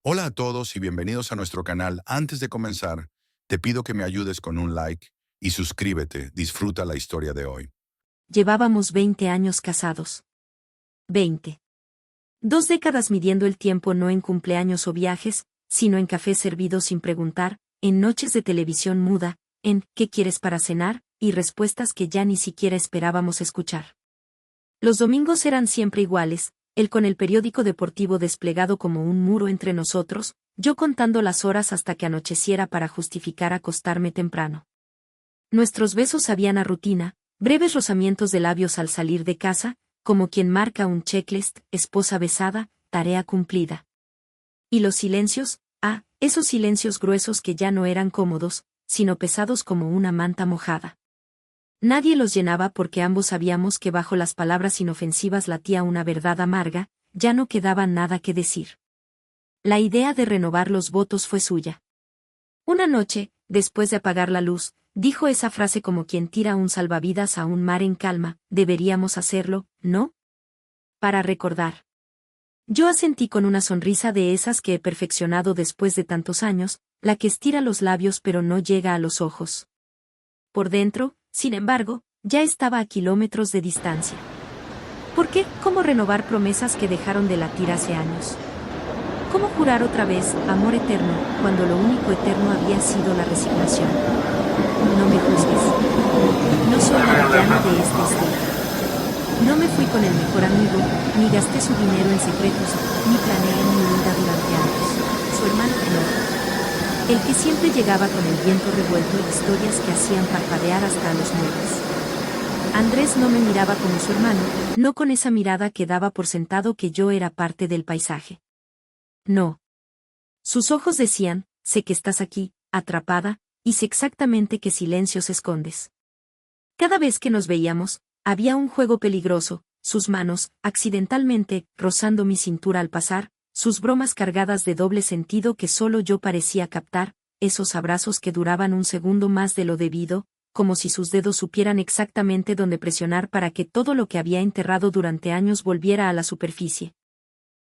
Hola a todos y bienvenidos a nuestro canal. Antes de comenzar, te pido que me ayudes con un like y suscríbete. Disfruta la historia de hoy. Llevábamos 20 años casados. 20. 2 décadas midiendo el tiempo no en cumpleaños o viajes, sino en cafés servidos sin preguntar, en noches de televisión muda, en ¿qué quieres para cenar? Y respuestas que ya ni siquiera esperábamos escuchar. Los domingos eran siempre iguales, él con el periódico deportivo desplegado como un muro entre nosotros, yo contando las horas hasta que anocheciera para justificar acostarme temprano. Nuestros besos sabían a rutina, breves rozamientos de labios al salir de casa, como quien marca un checklist, esposa besada, tarea cumplida. Y los silencios, esos silencios gruesos que ya no eran cómodos, sino pesados como una manta mojada. Nadie los llenaba porque ambos sabíamos que bajo las palabras inofensivas latía una verdad amarga, ya no quedaba nada que decir. La idea de renovar los votos fue suya. Una noche, después de apagar la luz, dijo esa frase como quien tira un salvavidas a un mar en calma: deberíamos hacerlo, ¿no? Para recordar. Yo asentí con una sonrisa de esas que he perfeccionado después de tantos años, la que estira los labios pero no llega a los ojos. Por dentro, sin embargo, ya estaba a kilómetros de distancia. ¿Por qué? ¿Cómo renovar promesas que dejaron de latir hace años? ¿Cómo jurar otra vez amor eterno, cuando lo único eterno había sido la resignación? No me juzgues. No soy la villana de esta historia. No me fui con el mejor amigo, ni gasté su dinero en secretos, ni planeé mi huida durante años. Su hermano menor. El que siempre llegaba con el viento revuelto y historias que hacían parpadear hasta a los muebles. Andrés no me miraba como su hermano, no con esa mirada que daba por sentado que yo era parte del paisaje. No. Sus ojos decían: sé que estás aquí, atrapada, y sé exactamente qué silencios escondes. Cada vez que nos veíamos, había un juego peligroso, sus manos, accidentalmente, rozando mi cintura al pasar, sus bromas cargadas de doble sentido que solo yo parecía captar, esos abrazos que duraban un segundo más de lo debido, como si sus dedos supieran exactamente dónde presionar para que todo lo que había enterrado durante años volviera a la superficie.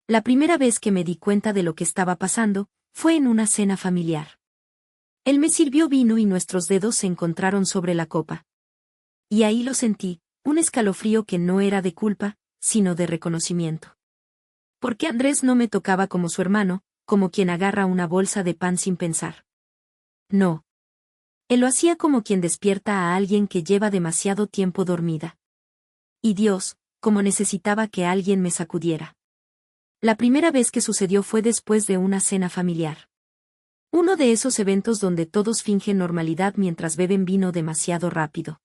La primera vez que me di cuenta de lo que estaba pasando, fue en una cena familiar. Él me sirvió vino y nuestros dedos se encontraron sobre la copa. Y ahí lo sentí, un escalofrío que no era de culpa, sino de reconocimiento. Porque Andrés no me tocaba como su hermano, como quien agarra una bolsa de pan sin pensar. No. Él lo hacía como quien despierta a alguien que lleva demasiado tiempo dormida. Y Dios, como necesitaba que alguien me sacudiera. La primera vez que sucedió fue después de una cena familiar. Uno de esos eventos donde todos fingen normalidad mientras beben vino demasiado rápido.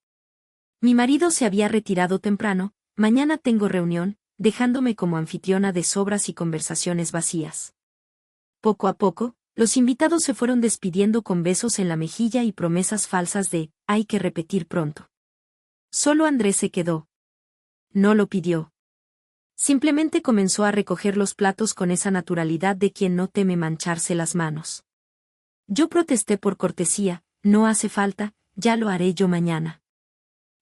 Mi marido se había retirado temprano, mañana tengo reunión, dejándome como anfitriona de sobras y conversaciones vacías. Poco a poco, los invitados se fueron despidiendo con besos en la mejilla y promesas falsas de hay que repetir pronto. Solo Andrés se quedó. No lo pidió. Simplemente comenzó a recoger los platos con esa naturalidad de quien no teme mancharse las manos. Yo protesté por cortesía: no hace falta, ya lo haré yo mañana.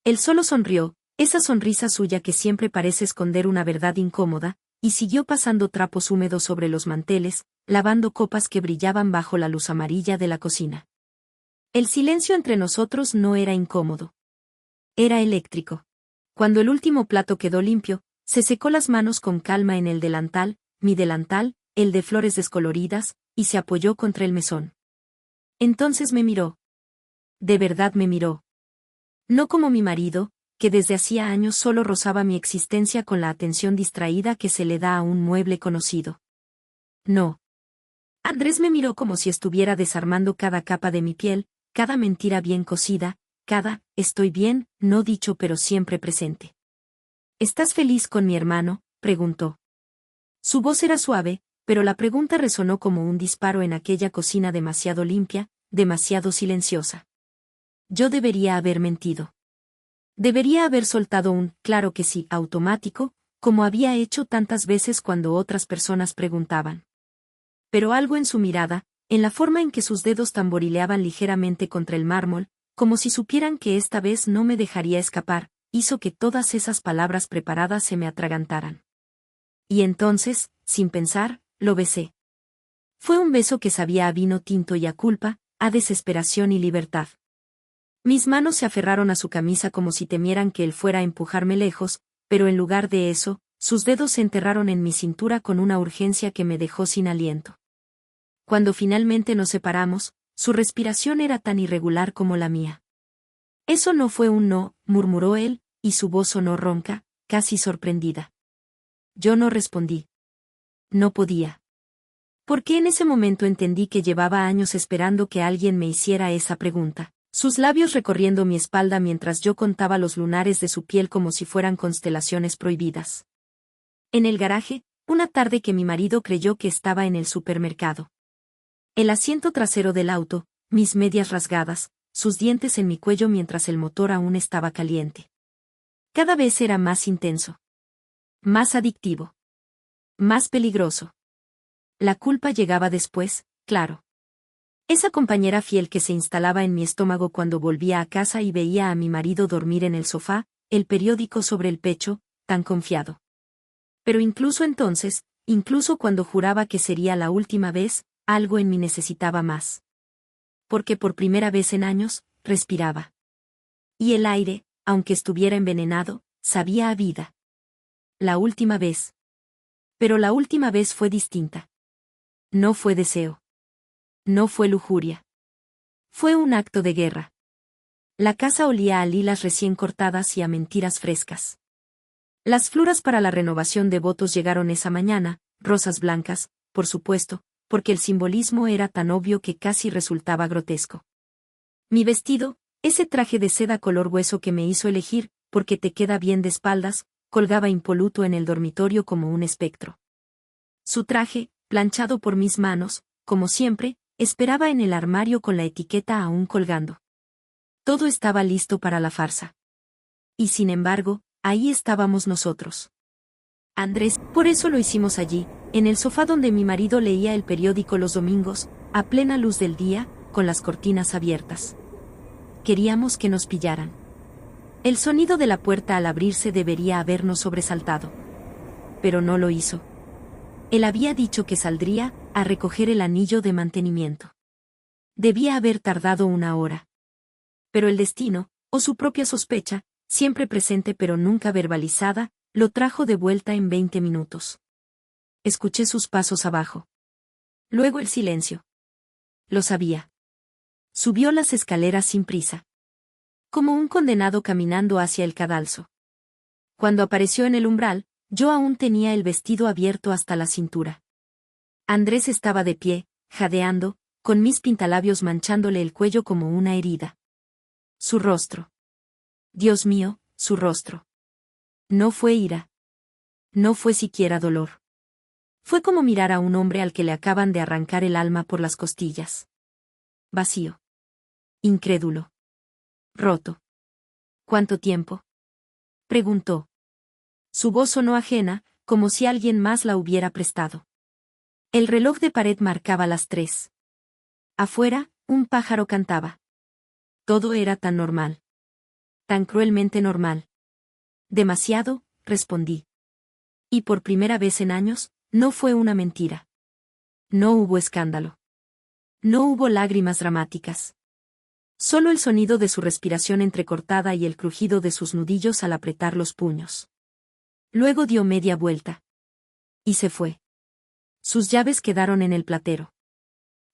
Él solo sonrió, esa sonrisa suya que siempre parece esconder una verdad incómoda, y siguió pasando trapos húmedos sobre los manteles, lavando copas que brillaban bajo la luz amarilla de la cocina. El silencio entre nosotros no era incómodo. Era eléctrico. Cuando el último plato quedó limpio, se secó las manos con calma en el delantal, mi delantal, el de flores descoloridas, y se apoyó contra el mesón. Entonces me miró. De verdad me miró. No como mi marido, que desde hacía años solo rozaba mi existencia con la atención distraída que se le da a un mueble conocido. No. Andrés me miró como si estuviera desarmando cada capa de mi piel, cada mentira bien cosida, cada estoy bien, no dicho pero siempre presente. ¿Estás feliz con mi hermano?, preguntó. Su voz era suave, pero la pregunta resonó como un disparo en aquella cocina demasiado limpia, demasiado silenciosa. Yo debería haber mentido. Debería haber soltado un claro que sí automático, como había hecho tantas veces cuando otras personas preguntaban. Pero algo en su mirada, en la forma en que sus dedos tamborileaban ligeramente contra el mármol, como si supieran que esta vez no me dejaría escapar, hizo que todas esas palabras preparadas se me atragantaran. Y entonces, sin pensar, lo besé. Fue un beso que sabía a vino tinto y a culpa, a desesperación y libertad. Mis manos se aferraron a su camisa como si temieran que él fuera a empujarme lejos, pero en lugar de eso, sus dedos se enterraron en mi cintura con una urgencia que me dejó sin aliento. Cuando finalmente nos separamos, su respiración era tan irregular como la mía. Eso no fue un no, murmuró él, y su voz sonó ronca, casi sorprendida. Yo no respondí. No podía. Porque en ese momento entendí que llevaba años esperando que alguien me hiciera esa pregunta. Sus labios recorriendo mi espalda mientras yo contaba los lunares de su piel como si fueran constelaciones prohibidas. En el garaje, una tarde que mi marido creyó que estaba en el supermercado. El asiento trasero del auto, mis medias rasgadas, sus dientes en mi cuello mientras el motor aún estaba caliente. Cada vez era más intenso. Más adictivo. Más peligroso. La culpa llegaba después, claro. Esa compañera fiel que se instalaba en mi estómago cuando volvía a casa y veía a mi marido dormir en el sofá, el periódico sobre el pecho, tan confiado. Pero incluso entonces, incluso cuando juraba que sería la última vez, algo en mí necesitaba más. Porque por primera vez en años, respiraba. Y el aire, aunque estuviera envenenado, sabía a vida. La última vez. Pero la última vez fue distinta. No fue deseo. No fue lujuria. Fue un acto de guerra. La casa olía a lilas recién cortadas y a mentiras frescas. Las fluras para la renovación de votos llegaron esa mañana, rosas blancas, por supuesto, porque el simbolismo era tan obvio que casi resultaba grotesco. Mi vestido, ese traje de seda color hueso que me hizo elegir, porque te queda bien de espaldas, colgaba impoluto en el dormitorio como un espectro. Su traje, planchado por mis manos, como siempre, esperaba en el armario con la etiqueta aún colgando. Todo estaba listo para la farsa. Y sin embargo, ahí estábamos nosotros. Andrés, por eso lo hicimos allí, en el sofá donde mi marido leía el periódico los domingos, a plena luz del día, con las cortinas abiertas. Queríamos que nos pillaran. El sonido de la puerta al abrirse debería habernos sobresaltado. Pero no lo hizo. Él había dicho que saldría a recoger el anillo de mantenimiento. Debía haber tardado 1 hora. Pero el destino, o su propia sospecha, siempre presente pero nunca verbalizada, lo trajo de vuelta en 20 minutos. Escuché sus pasos abajo. Luego el silencio. Lo sabía. Subió las escaleras sin prisa. Como un condenado caminando hacia el cadalso. Cuando apareció en el umbral, yo aún tenía el vestido abierto hasta la cintura. Andrés estaba de pie, jadeando, con mis pintalabios manchándole el cuello como una herida. Su rostro. Dios mío, su rostro. No fue ira. No fue siquiera dolor. Fue como mirar a un hombre al que le acaban de arrancar el alma por las costillas. Vacío. Incrédulo. Roto. ¿Cuánto tiempo? Preguntó. Su voz sonó ajena, como si alguien más la hubiera prestado. El reloj de pared marcaba las 3. Afuera, un pájaro cantaba. Todo era tan normal. Tan cruelmente normal. Demasiado, respondí. Y por primera vez en años, no fue una mentira. No hubo escándalo. No hubo lágrimas dramáticas. Solo el sonido de su respiración entrecortada y el crujido de sus nudillos al apretar los puños. Luego dio media vuelta. Y se fue. Sus llaves quedaron en el platero.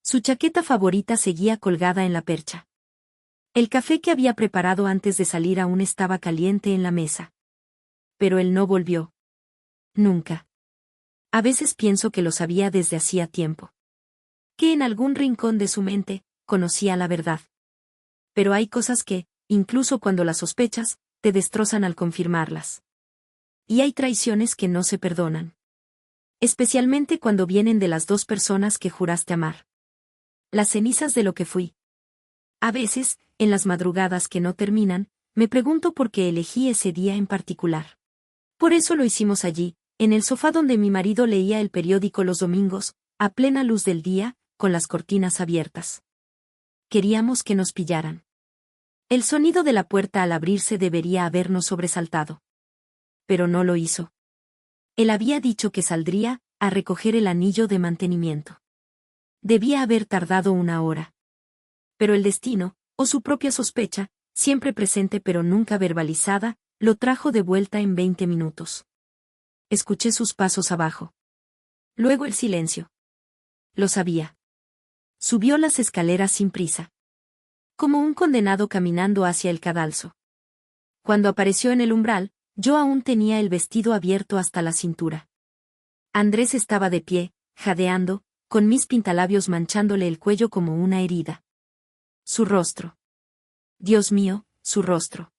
Su chaqueta favorita seguía colgada en la percha. El café que había preparado antes de salir aún estaba caliente en la mesa. Pero él no volvió. Nunca. A veces pienso que lo sabía desde hacía tiempo. Que en algún rincón de su mente, conocía la verdad. Pero hay cosas que, incluso cuando las sospechas, te destrozan al confirmarlas. Y hay traiciones que no se perdonan. Especialmente cuando vienen de las dos personas que juraste amar. Las cenizas de lo que fui. A veces, en las madrugadas que no terminan, me pregunto por qué elegí ese día en particular. Por eso lo hicimos allí, en el sofá donde mi marido leía el periódico los domingos, a plena luz del día, con las cortinas abiertas. Queríamos que nos pillaran. El sonido de la puerta al abrirse debería habernos sobresaltado. Pero no lo hizo. Él había dicho que saldría a recoger el anillo de mantenimiento. Debía haber tardado 1 hora. Pero el destino, o su propia sospecha, siempre presente pero nunca verbalizada, lo trajo de vuelta en 20 minutos. Escuché sus pasos abajo. Luego el silencio. Lo sabía. Subió las escaleras sin prisa. Como un condenado caminando hacia el cadalso. Cuando apareció en el umbral, yo aún tenía el vestido abierto hasta la cintura. Andrés estaba de pie, jadeando, con mis pintalabios manchándole el cuello como una herida. Su rostro. Dios mío, su rostro.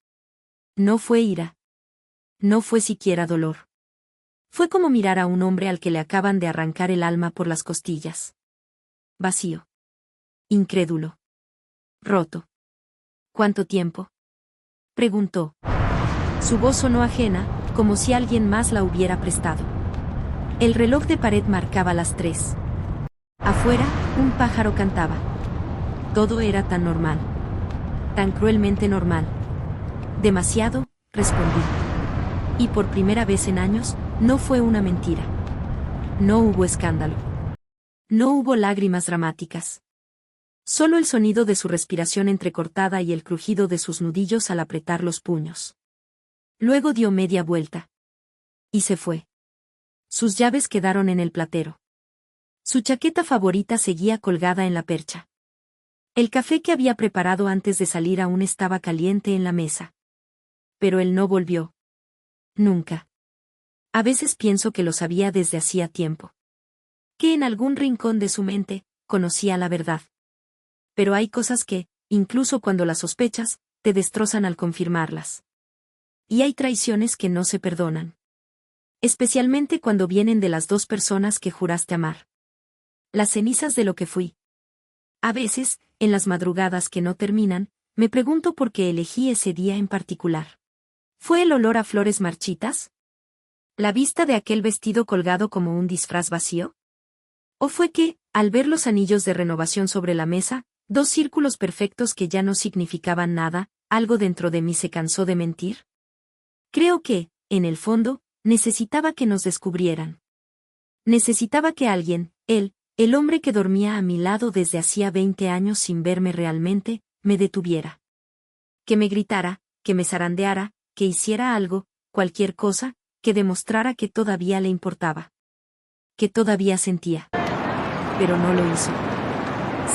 No fue ira. No fue siquiera dolor. Fue como mirar a un hombre al que le acaban de arrancar el alma por las costillas. Vacío. Incrédulo. Roto. ¿Cuánto tiempo? Preguntó. Su voz sonó ajena, como si alguien más la hubiera prestado. El reloj de pared marcaba las 3. Afuera, un pájaro cantaba. Todo era tan normal. Tan cruelmente normal. Demasiado, respondí. Y por primera vez en años, no fue una mentira. No hubo escándalo. No hubo lágrimas dramáticas. Solo el sonido de su respiración entrecortada y el crujido de sus nudillos al apretar los puños. Luego dio media vuelta. Y se fue. Sus llaves quedaron en el platero. Su chaqueta favorita seguía colgada en la percha. El café que había preparado antes de salir aún estaba caliente en la mesa. Pero él no volvió. Nunca. A veces pienso que lo sabía desde hacía tiempo. Que en algún rincón de su mente, conocía la verdad. Pero hay cosas que, incluso cuando las sospechas, te destrozan al confirmarlas. Y hay traiciones que no se perdonan. Especialmente cuando vienen de las dos personas que juraste amar. Las cenizas de lo que fui. A veces, en las madrugadas que no terminan, me pregunto por qué elegí ese día en particular. ¿Fue el olor a flores marchitas? ¿La vista de aquel vestido colgado como un disfraz vacío? ¿O fue que, al ver los anillos de renovación sobre la mesa, 2 círculos perfectos que ya no significaban nada, algo dentro de mí se cansó de mentir? Creo que, en el fondo, necesitaba que nos descubrieran. Necesitaba que alguien, él, el hombre que dormía a mi lado desde hacía 20 años sin verme realmente, me detuviera. Que me gritara, que me zarandeara, que hiciera algo, cualquier cosa, que demostrara que todavía le importaba. Que todavía sentía. Pero no lo hizo.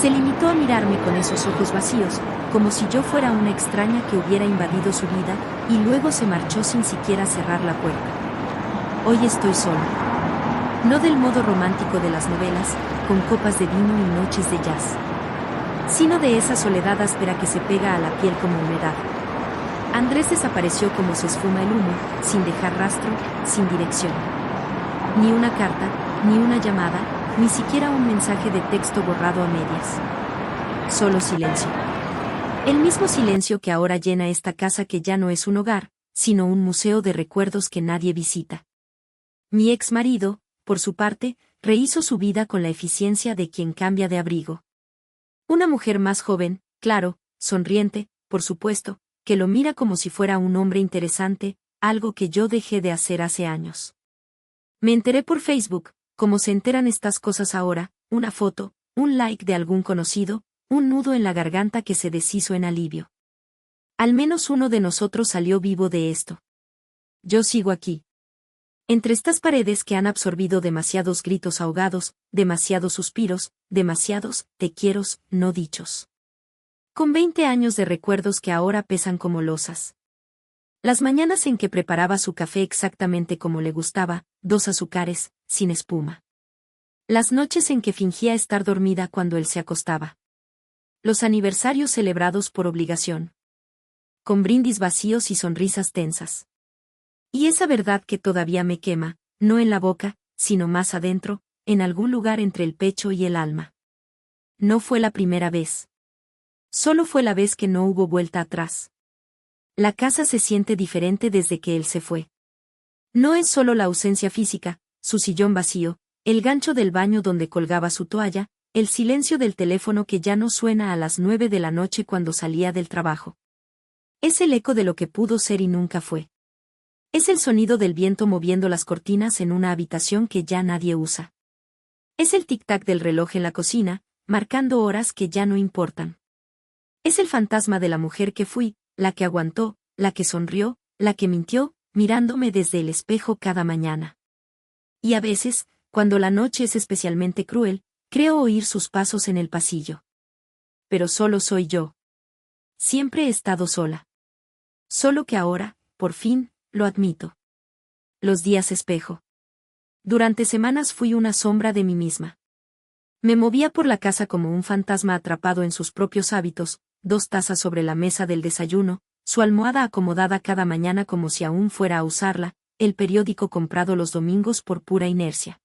Se limitó a mirarme con esos ojos vacíos, como si yo fuera una extraña que hubiera invadido su vida, y luego se marchó sin siquiera cerrar la puerta. Hoy estoy solo. No del modo romántico de las novelas, con copas de vino y noches de jazz. Sino de esa soledad áspera que se pega a la piel como humedad. Andrés desapareció como se esfuma el humo, sin dejar rastro, sin dirección. Ni una carta, ni una llamada, ni siquiera un mensaje de texto borrado a medias. Solo silencio. El mismo silencio que ahora llena esta casa que ya no es un hogar, sino un museo de recuerdos que nadie visita. Mi ex marido, por su parte, rehizo su vida con la eficiencia de quien cambia de abrigo. Una mujer más joven, claro, sonriente, por supuesto, que lo mira como si fuera un hombre interesante, algo que yo dejé de hacer hace años. Me enteré por Facebook, como se enteran estas cosas ahora, una foto, un like de algún conocido, un nudo en la garganta que se deshizo en alivio. Al menos uno de nosotros salió vivo de esto. Yo sigo aquí. Entre estas paredes que han absorbido demasiados gritos ahogados, demasiados suspiros, demasiados te quieros no dichos. Con 20 años de recuerdos que ahora pesan como losas. Las mañanas en que preparaba su café exactamente como le gustaba, 2 azúcares, sin espuma. Las noches en que fingía estar dormida cuando él se acostaba. Los aniversarios celebrados por obligación. Con brindis vacíos y sonrisas tensas. Y esa verdad que todavía me quema, no en la boca, sino más adentro, en algún lugar entre el pecho y el alma. No fue la primera vez. Solo fue la vez que no hubo vuelta atrás. La casa se siente diferente desde que él se fue. No es solo la ausencia física, su sillón vacío, el gancho del baño donde colgaba su toalla, el silencio del teléfono que ya no suena a las 9 de la noche cuando salía del trabajo. Es el eco de lo que pudo ser y nunca fue. Es el sonido del viento moviendo las cortinas en una habitación que ya nadie usa. Es el tic-tac del reloj en la cocina, marcando horas que ya no importan. Es el fantasma de la mujer que fui, la que aguantó, la que sonrió, la que mintió, mirándome desde el espejo cada mañana. Y a veces, cuando la noche es especialmente cruel, creo oír sus pasos en el pasillo. Pero solo soy yo. Siempre he estado sola. Solo que ahora, por fin, lo admito. Los días espejo. Durante semanas fui una sombra de mí misma. Me movía por la casa como un fantasma atrapado en sus propios hábitos, 2 tazas sobre la mesa del desayuno, su almohada acomodada cada mañana como si aún fuera a usarla, el periódico comprado los domingos por pura inercia.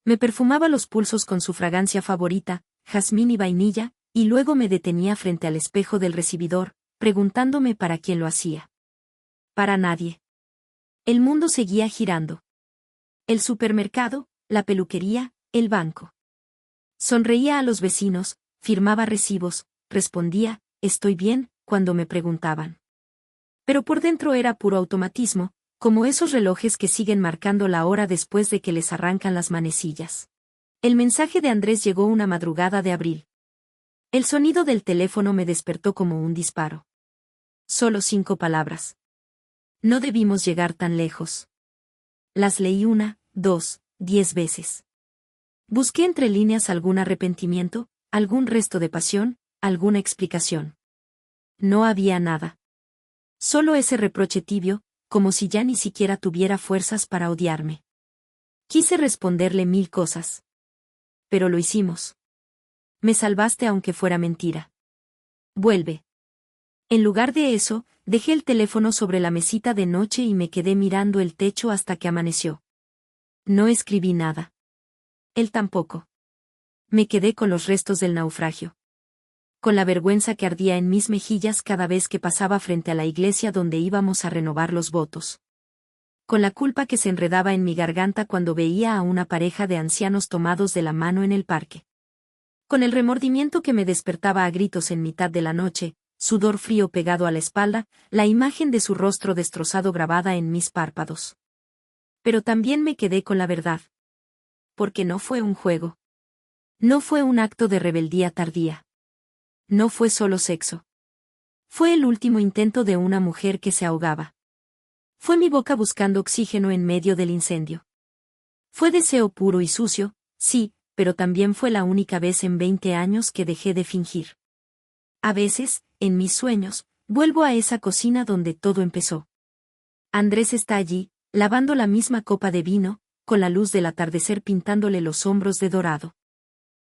Me perfumaba los pulsos con su fragancia favorita, jazmín y vainilla, y luego me detenía frente al espejo del recibidor, preguntándome para quién lo hacía. Para nadie. El mundo seguía girando. El supermercado, la peluquería, el banco. Sonreía a los vecinos, firmaba recibos, respondía, estoy bien, cuando me preguntaban. Pero por dentro era puro automatismo, como esos relojes que siguen marcando la hora después de que les arrancan las manecillas. El mensaje de Andrés llegó una madrugada de abril. El sonido del teléfono me despertó como un disparo. Solo 5 palabras. No debimos llegar tan lejos. Las leí 1, 2, 10 veces. Busqué entre líneas algún arrepentimiento, algún resto de pasión, alguna explicación. No había nada. Solo ese reproche tibio, como si ya ni siquiera tuviera fuerzas para odiarme. Quise responderle 1000 cosas. Pero lo hicimos. Me salvaste aunque fuera mentira. Vuelve. En lugar de eso, dejé el teléfono sobre la mesita de noche y me quedé mirando el techo hasta que amaneció. No escribí nada. Él tampoco. Me quedé con los restos del naufragio. Con la vergüenza que ardía en mis mejillas cada vez que pasaba frente a la iglesia donde íbamos a renovar los votos. Con la culpa que se enredaba en mi garganta cuando veía a una pareja de ancianos tomados de la mano en el parque. Con el remordimiento que me despertaba a gritos en mitad de la noche, sudor frío pegado a la espalda, la imagen de su rostro destrozado grabada en mis párpados. Pero también me quedé con la verdad. Porque no fue un juego. No fue un acto de rebeldía tardía. No fue solo sexo. Fue el último intento de una mujer que se ahogaba. Fue mi boca buscando oxígeno en medio del incendio. Fue deseo puro y sucio, sí, pero también fue la única vez en 20 años que dejé de fingir. A veces, en mis sueños, vuelvo a esa cocina donde todo empezó. Andrés está allí, lavando la misma copa de vino, con la luz del atardecer pintándole los hombros de dorado.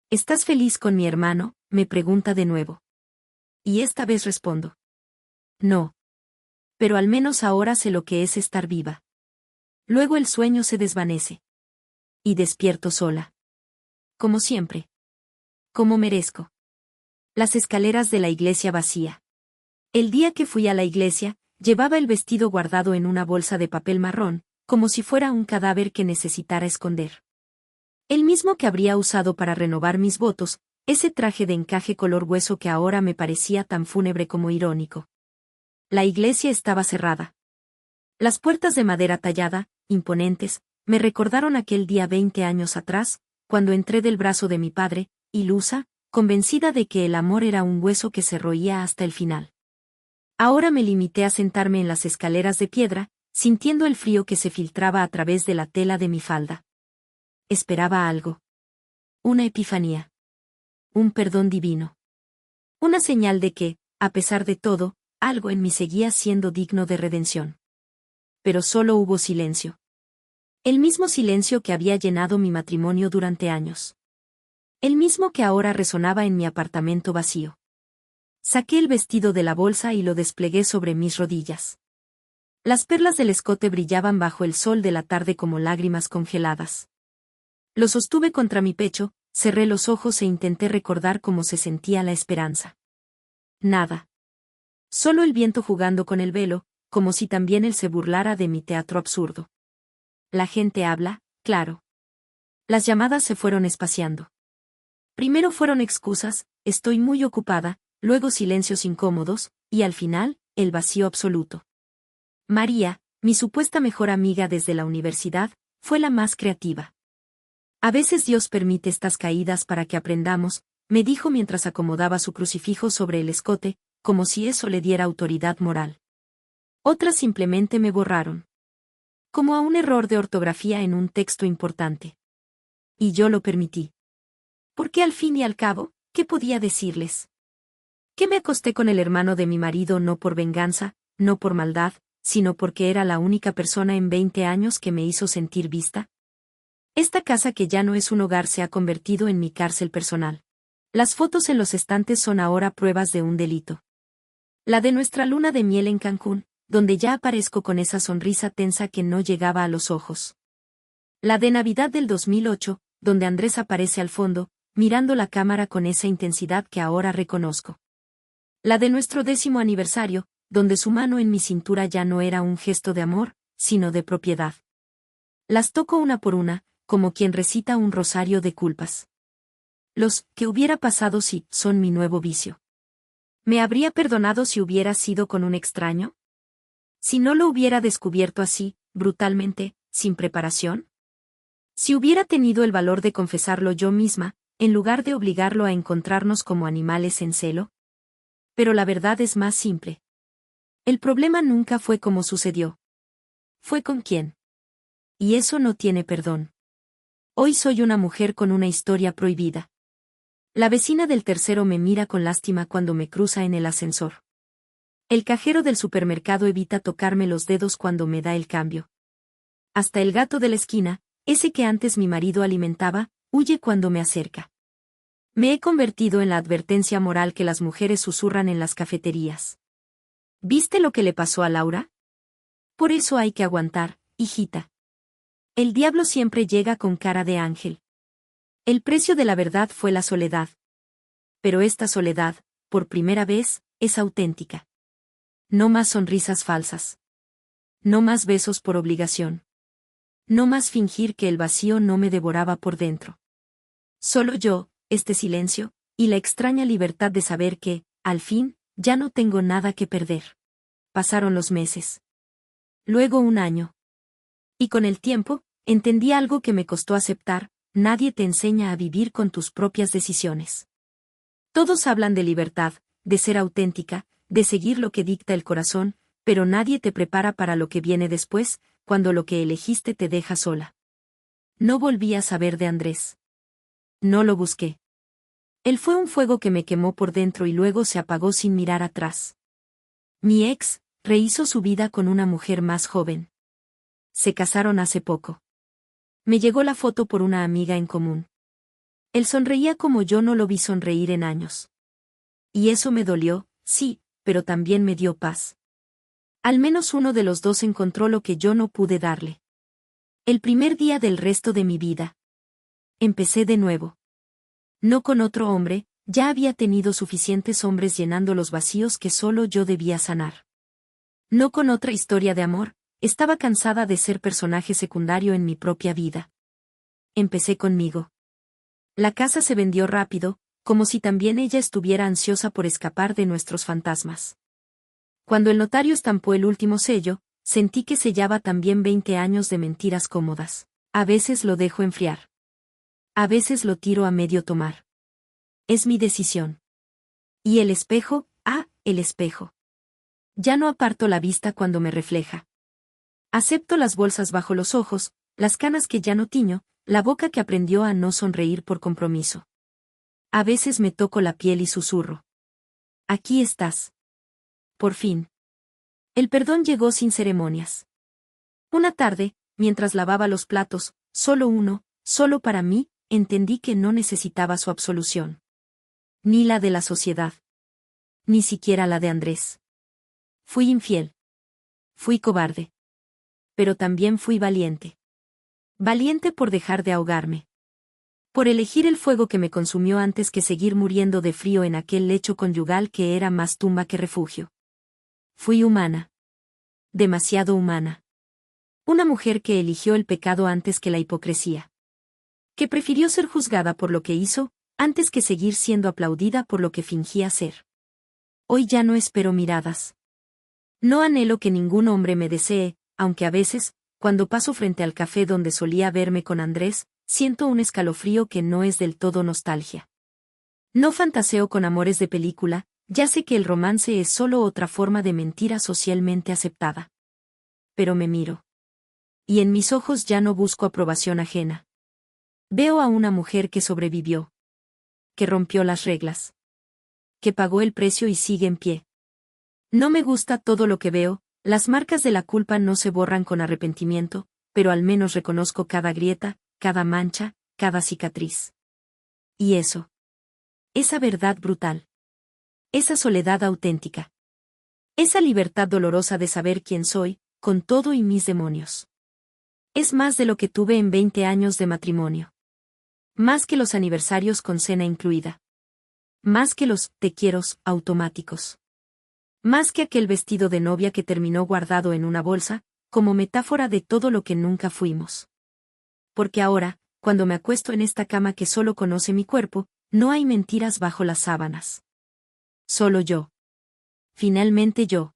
¿Estás feliz con mi hermano?, me pregunta de nuevo. Y esta vez respondo. No. Pero al menos ahora sé lo que es estar viva. Luego el sueño se desvanece. Y despierto sola. Como siempre. Como merezco. Las escaleras de la iglesia vacía. El día que fui a la iglesia, llevaba el vestido guardado en una bolsa de papel marrón, como si fuera un cadáver que necesitara esconder. El mismo que habría usado para renovar mis votos, ese traje de encaje color hueso que ahora me parecía tan fúnebre como irónico. La iglesia estaba cerrada. Las puertas de madera tallada, imponentes, me recordaron aquel día 20 años atrás, cuando entré del brazo de mi padre, ilusa, convencida de que el amor era un hueso que se roía hasta el final. Ahora me limité a sentarme en las escaleras de piedra, sintiendo el frío que se filtraba a través de la tela de mi falda. Esperaba algo. Una epifanía. Un perdón divino. Una señal de que, a pesar de todo, algo en mí seguía siendo digno de redención. Pero solo hubo silencio. El mismo silencio que había llenado mi matrimonio durante años. El mismo que ahora resonaba en mi apartamento vacío. Saqué el vestido de la bolsa y lo desplegué sobre mis rodillas. Las perlas del escote brillaban bajo el sol de la tarde como lágrimas congeladas. Lo sostuve contra mi pecho, cerré los ojos e intenté recordar cómo se sentía la esperanza. Nada. Solo el viento jugando con el velo, como si también él se burlara de mi teatro absurdo. La gente habla, claro. Las llamadas se fueron espaciando. Primero fueron excusas, estoy muy ocupada, luego silencios incómodos, y al final, el vacío absoluto. María, mi supuesta mejor amiga desde la universidad, fue la más creativa. A veces Dios permite estas caídas para que aprendamos, me dijo mientras acomodaba su crucifijo sobre el escote, como si eso le diera autoridad moral. Otras simplemente me borraron. Como a un error de ortografía en un texto importante. Y yo lo permití. Porque al fin y al cabo, ¿qué podía decirles? Que me acosté con el hermano de mi marido no por venganza, no por maldad, sino porque era la única persona en 20 años que me hizo sentir vista. Esta casa que ya no es un hogar se ha convertido en mi cárcel personal. Las fotos en los estantes son ahora pruebas de un delito. La de nuestra luna de miel en Cancún, donde ya aparezco con esa sonrisa tensa que no llegaba a los ojos. La de Navidad del 2008, donde Andrés aparece al fondo, mirando la cámara con esa intensidad que ahora reconozco. La de nuestro 10º aniversario, donde su mano en mi cintura ya no era un gesto de amor, sino de propiedad. Las toco una por una, como quien recita un rosario de culpas. Los que hubiera pasado si son mi nuevo vicio. ¿Me habría perdonado si hubiera sido con un extraño? Si no lo hubiera descubierto así, brutalmente, sin preparación. Si hubiera tenido el valor de confesarlo yo misma, en lugar de obligarlo a encontrarnos como animales en celo. Pero la verdad es más simple. El problema nunca fue como sucedió. Fue con quién. Y eso no tiene perdón. Hoy soy una mujer con una historia prohibida. La vecina del tercero me mira con lástima cuando me cruza en el ascensor. El cajero del supermercado evita tocarme los dedos cuando me da el cambio. Hasta el gato de la esquina, ese que antes mi marido alimentaba, huye cuando me acerca. Me he convertido en la advertencia moral que las mujeres susurran en las cafeterías. ¿Viste lo que le pasó a Laura? Por eso hay que aguantar, hijita. El diablo siempre llega con cara de ángel. El precio de la verdad fue la soledad. Pero esta soledad, por primera vez, es auténtica. No más sonrisas falsas. No más besos por obligación. No más fingir que el vacío no me devoraba por dentro. Solo yo, este silencio, y la extraña libertad de saber que, al fin, ya no tengo nada que perder. Pasaron los meses. Luego un año. Y con el tiempo, entendí algo que me costó aceptar: nadie te enseña a vivir con tus propias decisiones. Todos hablan de libertad, de ser auténtica, de seguir lo que dicta el corazón, pero nadie te prepara para lo que viene después, cuando lo que elegiste te deja sola. No volví a saber de Andrés. No lo busqué. Él fue un fuego que me quemó por dentro y luego se apagó sin mirar atrás. Mi ex rehizo su vida con una mujer más joven. Se casaron hace poco. Me llegó la foto por una amiga en común. Él sonreía como yo no lo vi sonreír en años. Y eso me dolió, sí, pero también me dio paz. Al menos uno de los dos encontró lo que yo no pude darle. El primer día del resto de mi vida. Empecé de nuevo. No con otro hombre, ya había tenido suficientes hombres llenando los vacíos que solo yo debía sanar. No con otra historia de amor, estaba cansada de ser personaje secundario en mi propia vida. Empecé conmigo. La casa se vendió rápido, como si también ella estuviera ansiosa por escapar de nuestros fantasmas. Cuando el notario estampó el último sello, sentí que sellaba también 20 años de mentiras cómodas. A veces lo dejo enfriar. A veces lo tiro a medio tomar. Es mi decisión. Y el espejo, el espejo. Ya no aparto la vista cuando me refleja. Acepto las bolsas bajo los ojos, las canas que ya no tiño, la boca que aprendió a no sonreír por compromiso. A veces me toco la piel y susurro. Aquí estás. Por fin. El perdón llegó sin ceremonias. Una tarde, mientras lavaba los platos, solo uno, solo para mí, entendí que no necesitaba su absolución. Ni la de la sociedad. Ni siquiera la de Andrés. Fui infiel. Fui cobarde. Pero también fui valiente. Valiente por dejar de ahogarme. Por elegir el fuego que me consumió antes que seguir muriendo de frío en aquel lecho conyugal que era más tumba que refugio. Fui humana. Demasiado humana. Una mujer que eligió el pecado antes que la hipocresía. Que prefirió ser juzgada por lo que hizo, antes que seguir siendo aplaudida por lo que fingía ser. Hoy ya no espero miradas. No anhelo que ningún hombre me desee, aunque a veces, cuando paso frente al café donde solía verme con Andrés, siento un escalofrío que no es del todo nostalgia. No fantaseo con amores de película, ya sé que el romance es solo otra forma de mentira socialmente aceptada. Pero me miro. Y en mis ojos ya no busco aprobación ajena. Veo a una mujer que sobrevivió. Que rompió las reglas. Que pagó el precio y sigue en pie. No me gusta todo lo que veo, las marcas de la culpa no se borran con arrepentimiento, pero al menos reconozco cada grieta, cada mancha, cada cicatriz. Y eso. Esa verdad brutal. Esa soledad auténtica. Esa libertad dolorosa de saber quién soy, con todo y mis demonios. Es más de lo que tuve en 20 años de matrimonio. Más que los aniversarios con cena incluida. Más que los te quieros automáticos. Más que aquel vestido de novia que terminó guardado en una bolsa, como metáfora de todo lo que nunca fuimos. Porque ahora, cuando me acuesto en esta cama que solo conoce mi cuerpo, no hay mentiras bajo las sábanas. Solo yo. Finalmente yo.